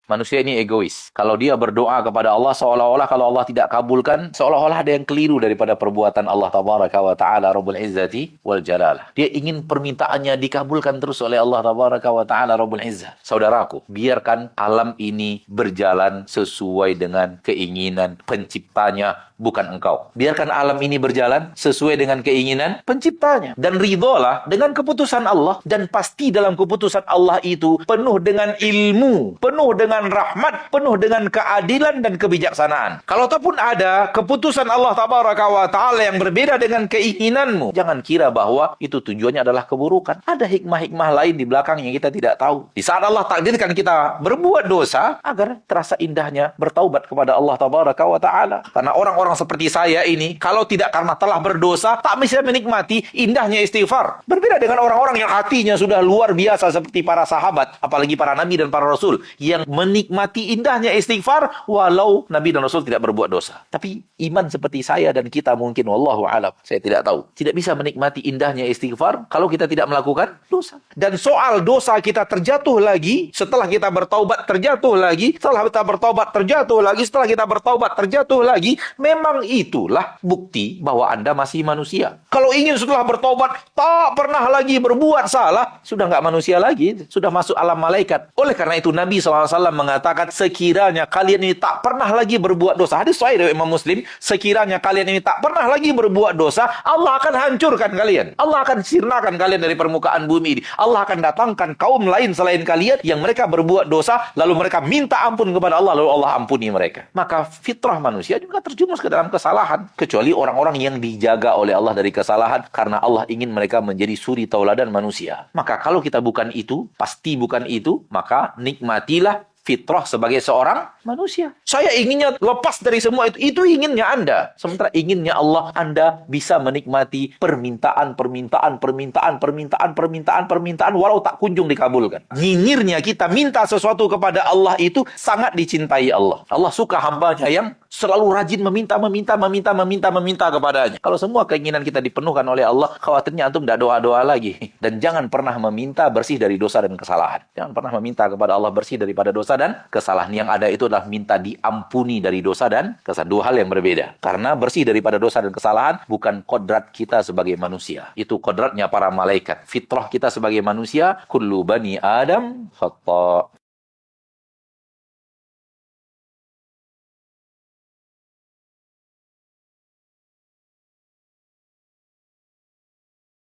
Manusia ini egois. Kalau dia berdoa kepada Allah, seolah-olah kalau Allah tidak kabulkan, seolah-olah ada yang keliru daripada perbuatan Allah Tabaraka wa Ta'ala Rabbul Izzati wal Jalalah. Dia ingin permintaannya dikabulkan terus oleh Allah Tabaraka wa Ta'ala Rabbul Izzah. Saudaraku, biarkan alam ini berjalan sesuai dengan keinginan penciptanya, bukan engkau. Biarkan alam ini berjalan sesuai dengan keinginan penciptanya. Dan ridholah dengan keputusan Allah. Dan pasti dalam keputusan Allah itu penuh dengan ilmu, penuh dengan rahmat, penuh dengan keadilan dan kebijaksanaan. Kalau ataupun ada keputusan Allah Tabaraka wa Ta'ala yang berbeda dengan keinginanmu, jangan kira bahwa itu tujuannya adalah keburukan. Ada hikmah-hikmah lain di belakang yang kita tidak tahu. Di saat Allah takdirkan kita berbuat dosa, agar terasa indahnya bertaubat kepada Allah Tabaraka wa Ta'ala. Karena orang-orang seperti saya ini, kalau tidak karena telah berdosa, tak bisa menikmati indahnya istighfar. Berbeda dengan orang-orang yang hatinya sudah luar biasa seperti para sahabat, apalagi para nabi dan para rasul, yang menikmati indahnya istighfar walau nabi dan rasul tidak berbuat dosa. Tapi iman seperti saya dan kita mungkin, wallahu alam, saya tidak tahu, tidak bisa menikmati indahnya istighfar kalau kita tidak melakukan dosa. Dan soal dosa kita terjatuh lagi, setelah kita bertaubat terjatuh lagi, setelah kita bertaubat terjatuh lagi, setelah kita bertaubat terjatuh lagi, memang itulah bukti bahwa Anda masih manusia. Kalau ingin setelah bertaubat tak pernah lagi berbuat salah, sudah nggak manusia lagi, sudah masuk alam malaikat. Oleh karena itu Nabi SAW mengatakan, sekiranya kalian ini tak pernah lagi berbuat dosa. Hadis sahih dari Imam Muslim, sekiranya kalian ini tak pernah lagi berbuat dosa, Allah akan hancurkan kalian. Allah akan sirnakan kalian dari permukaan bumi ini. Allah akan datangkan kaum lain selain kalian yang mereka berbuat dosa, lalu mereka minta ampun kepada Allah, lalu Allah ampuni mereka. Maka fitrah manusia juga terjumus ke dalam kesalahan. Kecuali orang-orang yang dijaga oleh Allah dari kesalahan, karena Allah ingin mereka menjadi suri tauladan manusia. Maka kalau kita bukan itu, pasti bukan itu, maka nikmatilah fitrah sebagai seorang manusia. Saya inginnya lepas dari semua itu. Itu inginnya Anda. Sementara inginnya Allah, Anda bisa menikmati permintaan walau tak kunjung dikabulkan. Nyinyirnya kita minta sesuatu kepada Allah itu sangat dicintai Allah. Allah suka hambanya yang selalu rajin meminta kepadanya. Kalau semua keinginan kita dipenuhkan oleh Allah, khawatirnya antum tidak doa-doa lagi. Dan jangan pernah meminta bersih dari dosa dan kesalahan. Jangan pernah meminta kepada Allah bersih daripada dosa dan kesalahan. Yang ada itu adalah minta diampuni dari dosa dan kesalahan. Dua hal yang berbeda. Karena bersih daripada dosa dan kesalahan bukan kodrat kita sebagai manusia. Itu kodratnya para malaikat. Fitrah kita sebagai manusia, kullu bani Adam khata'.